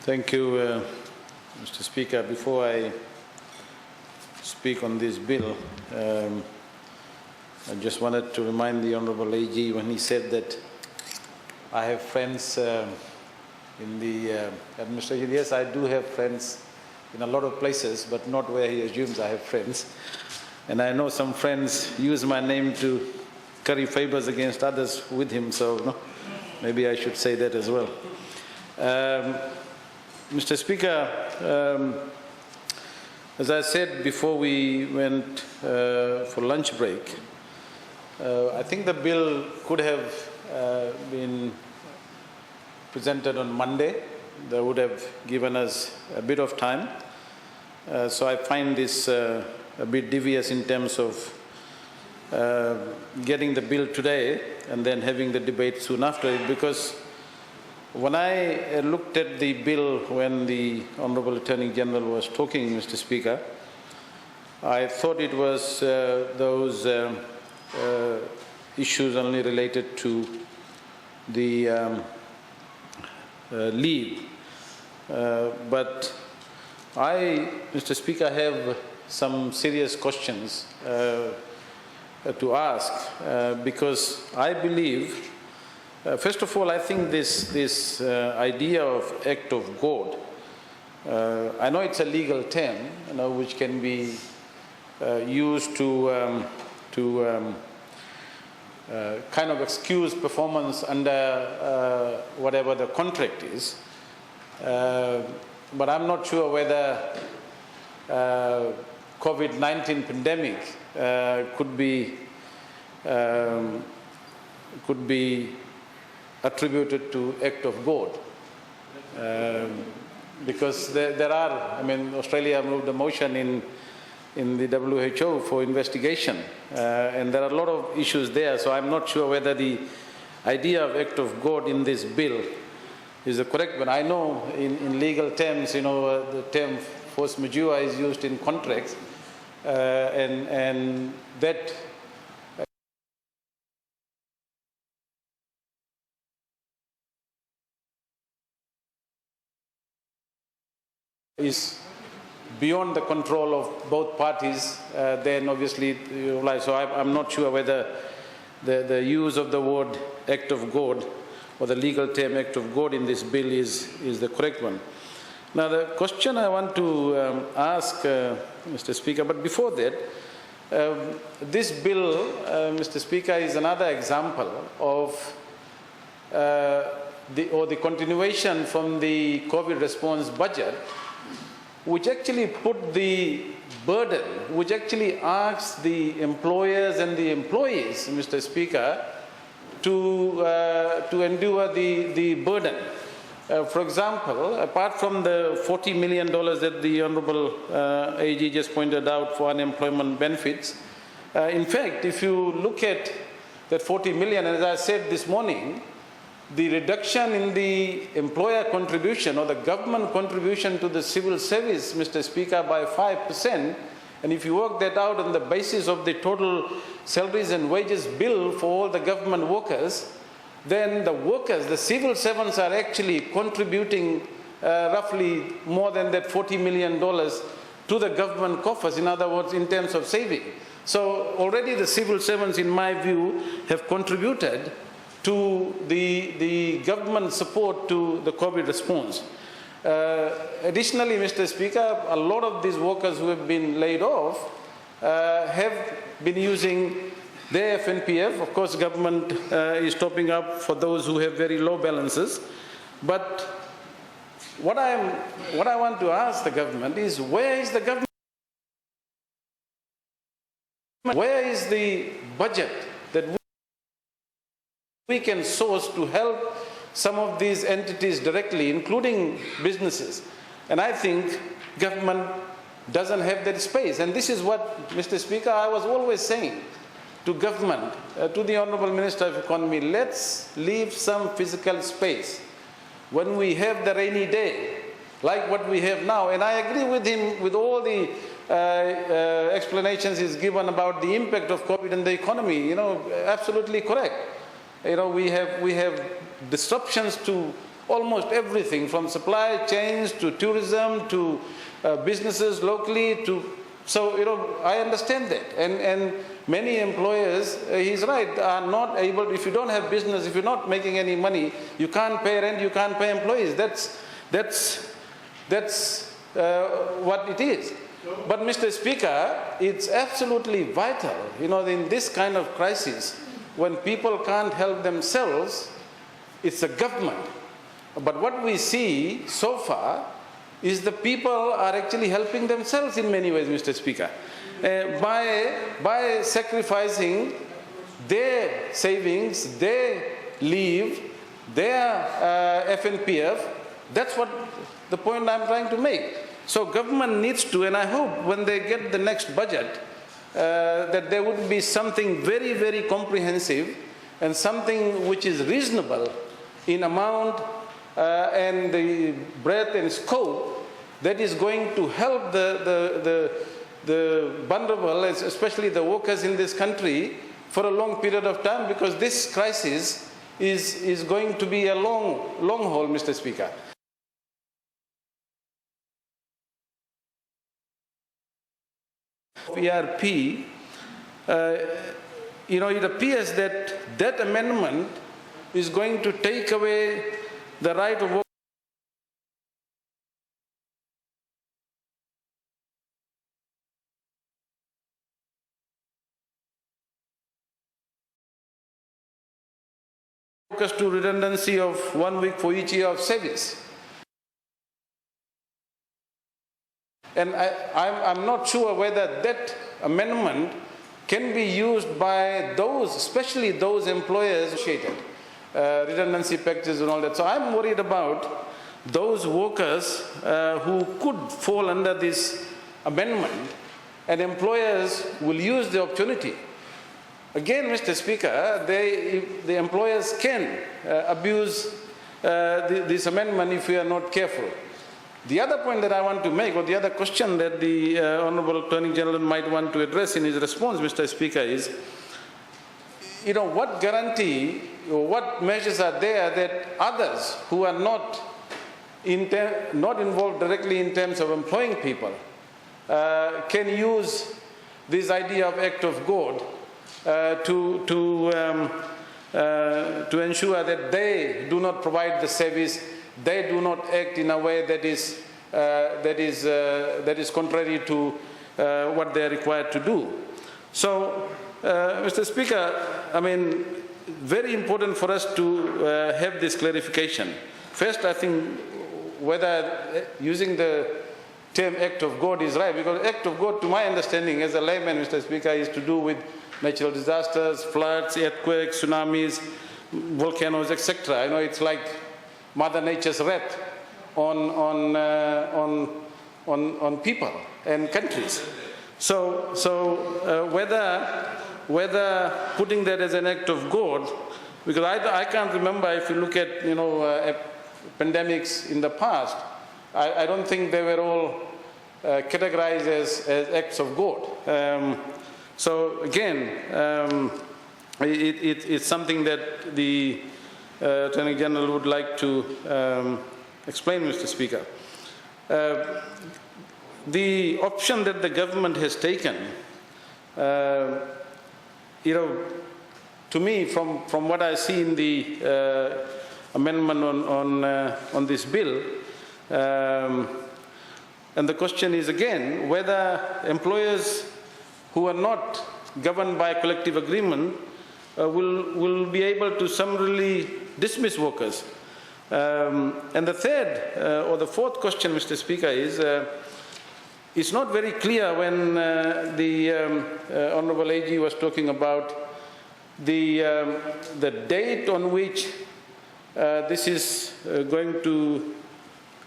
Thank you, Mr. Speaker. Before I speak on this bill, I just wanted to remind the Honourable AG when he said that I have friends in the administration. Yes, I do have friends in a lot of places, but not where he assumes I have friends. And I know some friends use my name to curry favours against others with him, so maybe I should say that as well. Mr. Speaker, as I said before we went for lunch break, I think the bill could have been presented on Monday. That would have given us a bit of time. So I find this a bit devious in terms of getting the bill today and then having the debate soon after it, because when I looked at the bill when the Honourable Attorney General was talking, Mr. Speaker, I thought it was those issues only related to the leave. But I, Mr. Speaker, have some serious questions to ask because I believe, first of all, I think this idea of act of God, I know it's a legal term, which can be used to kind of excuse performance under whatever the contract is. But I'm not sure whether COVID-19 pandemic could be attributed to act of God. Because there are, Australia moved a motion in the WHO for investigation, and there are a lot of issues there, so I'm not sure whether the idea of act of God in this bill is the correct one. I know in legal terms, the term force majeure is used in contracts, and that is beyond the control of both parties, then obviously, so I'm not sure whether the use of the word act of God or the legal term act of God in this bill is the correct one. Now, the question I want to ask, Mr. Speaker, but before that, this bill, Mr. Speaker, is another example of the continuation from the COVID response budget, which actually put the burden, which actually asks the employers and the employees, Mr. Speaker, to endure the burden. For example, apart from the $40 million that the Honourable AG just pointed out for unemployment benefits, in fact, if you look at that $40 million, as I said this morning, the reduction in the employer contribution or the government contribution to the civil service, Mr. Speaker, by 5%, and if you work that out on the basis of the total salaries and wages bill for all the government workers, then the workers, the civil servants, are actually contributing roughly more than that $40 million to the government coffers, in other words, in terms of saving. So already the civil servants, in my view, have contributed to the government support to the COVID response. Additionally, Mr. Speaker, a lot of these workers who have been laid off have been using their FNPF. Of course, government is topping up for those who have very low balances. But what I want to ask the government is, where is the government? Where is the budget that we can source to help some of these entities directly, including businesses? And I think government doesn't have that space. And this is what, Mr. Speaker, I was always saying to government, to the Honourable Minister of Economy, let's leave some physical space when we have the rainy day, like what we have now. And I agree with him with all the explanations he's given about the impact of COVID on the economy. Absolutely correct. We have disruptions to almost everything from supply chains to tourism to businesses locally to, so, I understand that. And many employers, he's right, are not able, if you don't have business, if you're not making any money, you can't pay rent, you can't pay employees. That's what it is. But Mr. Speaker, it's absolutely vital, in this kind of crisis, when people can't help themselves, it's a government. But what we see so far is the people are actually helping themselves in many ways, Mr. Speaker, by sacrificing their savings, their leave, their FNPF. That's what the point I'm trying to make. So government needs to, and I hope when they get the next budget, that there would be something very, very comprehensive and something which is reasonable in amount and the breadth and scope that is going to help the vulnerable, especially the workers in this country, for a long period of time, because this crisis is going to be a long haul, Mr. Speaker. ERP, it appears that that amendment is going to take away the right of workers to redundancy of 1 week for each year of service. And I'm not sure whether that amendment can be used by those, especially those employers associated, redundancy packages and all that. So I'm worried about those workers who could fall under this amendment, and employers will use the opportunity. Again, Mr. Speaker, the employers can abuse this amendment if we are not careful. The other point that I want to make, or the other question that the Honourable Attorney General might want to address in his response, Mr. Speaker, is, what guarantee or what measures are there that others who are not involved directly in terms of employing people can use this idea of act of God to ensure that they do not provide the service, they do not act in a way that is contrary to what they are required to do. So, Mr. Speaker, I mean, very important for us to have this clarification. First, I think whether using the term act of God is right, because act of God, to my understanding as a layman, Mr. Speaker, is to do with natural disasters, floods, earthquakes, tsunamis, volcanoes, etc. It's like Mother Nature's wrath on people and countries. So whether putting that as an act of God, because I can't remember, if you look at pandemics in the past, I don't think they were all categorized as acts of God. So again, it's something that the Attorney General would like to explain, Mr. Speaker. The option that the government has taken, to me, from what I see in the amendment on this bill, and the question is again whether employers who are not governed by collective agreement will be able to summarily dismiss workers. And the third or the fourth question, Mr. Speaker, is it's not very clear when the Honourable AG was talking about the date on which this is going to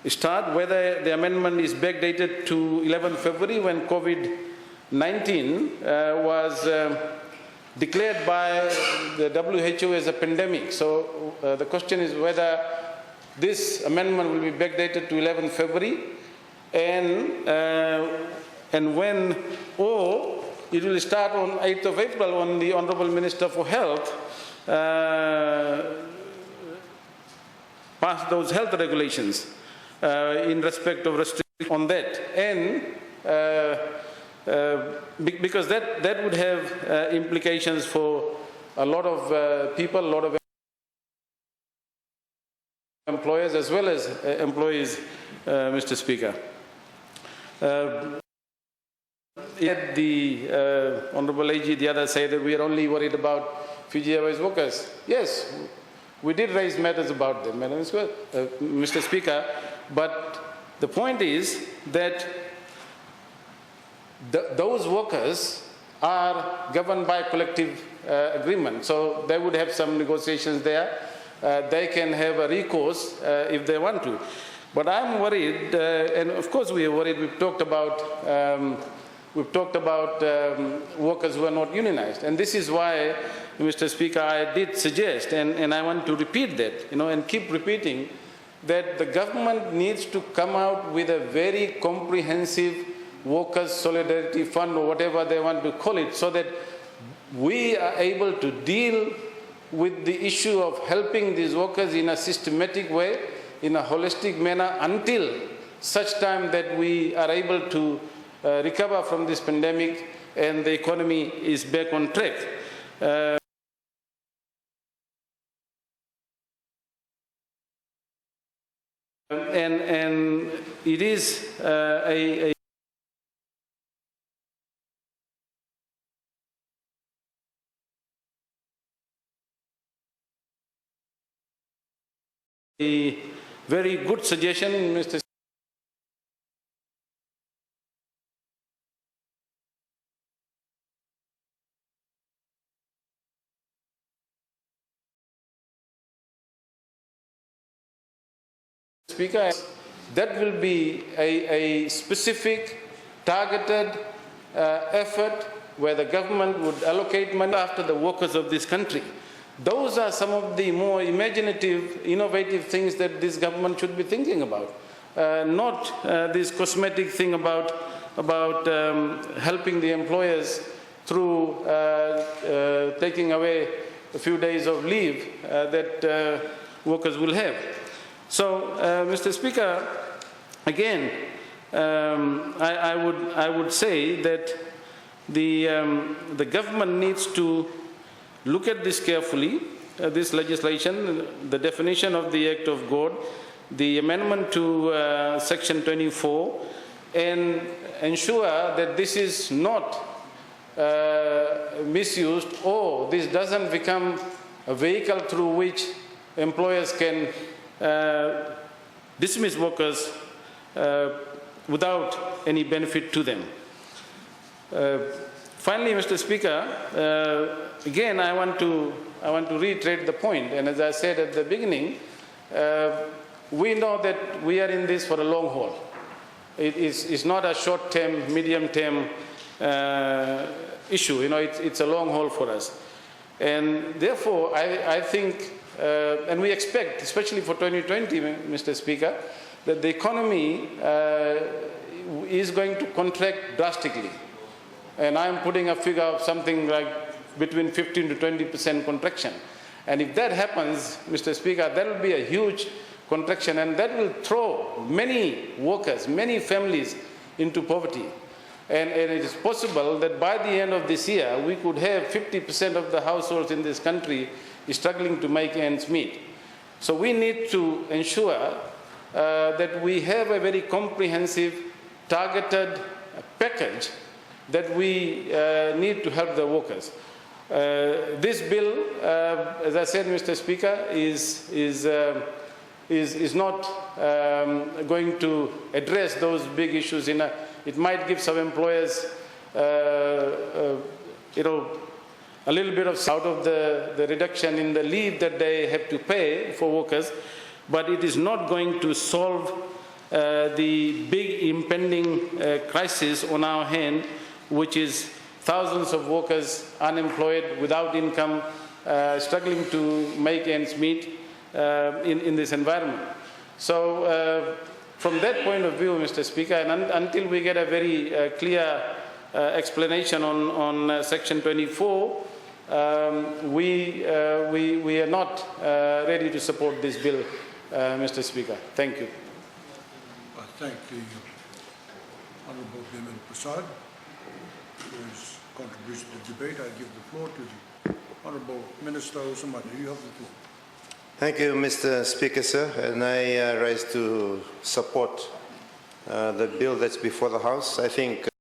start, whether the amendment is backdated to 11 February when COVID-19 was declared by the WHO as a pandemic. So the question is whether this amendment will be backdated to 11 February and when, or it will start on 8th of April when the Honourable Minister for Health pass those health regulations in respect of restriction on that. And because that would have implications for a lot of people, a lot of employers as well as employees, Mr. Speaker. The Honourable AG, the other say that we are only worried about Fiji Airways workers. Yes, we did raise matters about them, Mr. Speaker, but the point is that those workers are governed by collective agreement, so they would have some negotiations there. They can have a recourse if they want to. But I'm worried, and of course we are worried. We've talked about workers who are not unionized, and this is why, Mr. Speaker, I did suggest, and I want to repeat that, and keep repeating that the government needs to come out with a very comprehensive workers' solidarity fund, or whatever they want to call it, so that we are able to deal with the issue of helping these workers in a systematic way, in a holistic manner, until such time that we are able to recover from this pandemic and the economy is back on track. And it is a very good suggestion, Mr. Speaker. That will be a specific, targeted effort where the government would allocate money after the workers of this country. Those are some of the more imaginative, innovative things that this government should be thinking about, not this cosmetic thing about helping the employers through taking away a few days of leave that workers will have. So, Mr. Speaker, again, I would say that the government needs to look at this carefully, this legislation, the definition of the Act of God, the amendment to Section 24, and ensure that this is not misused, or this doesn't become a vehicle through which employers can dismiss workers without any benefit to them. Finally, Mr. Speaker, again, I want to reiterate the point, and as I said at the beginning, we know that we are in this for a long haul. It's not a short-term, medium-term issue. It's a long haul for us, and therefore, I think, and we expect, especially for 2020, Mr. Speaker, that the economy is going to contract drastically, and I'm putting a figure of something like between 15 to 20% contraction. And if that happens, Mr. Speaker, that will be a huge contraction, and that will throw many workers, many families into poverty. And it is possible that by the end of this year, we could have 50% of the households in this country struggling to make ends meet. So we need to ensure that we have a very comprehensive, targeted package that we need to help the workers. This bill, as I said, Mr. Speaker, is not going to address those big issues. It might give some employers, a little bit of out of the reduction in the leave that they have to pay for workers, but it is not going to solve the big impending crisis on our hand, which is thousands of workers unemployed, without income, struggling to make ends meet in this environment. So from that point of view, Mr. Speaker, and until we get a very clear explanation on Section 24, we are not ready to support this bill Mr. Speaker. Thank you. I thank the Honourable Biman Prasad for his contribution to the debate. I give the floor to the Honourable Minister Osamani. You have the floor. Thank you, Mr. Speaker, sir. And I rise to support the bill that's before the House. I think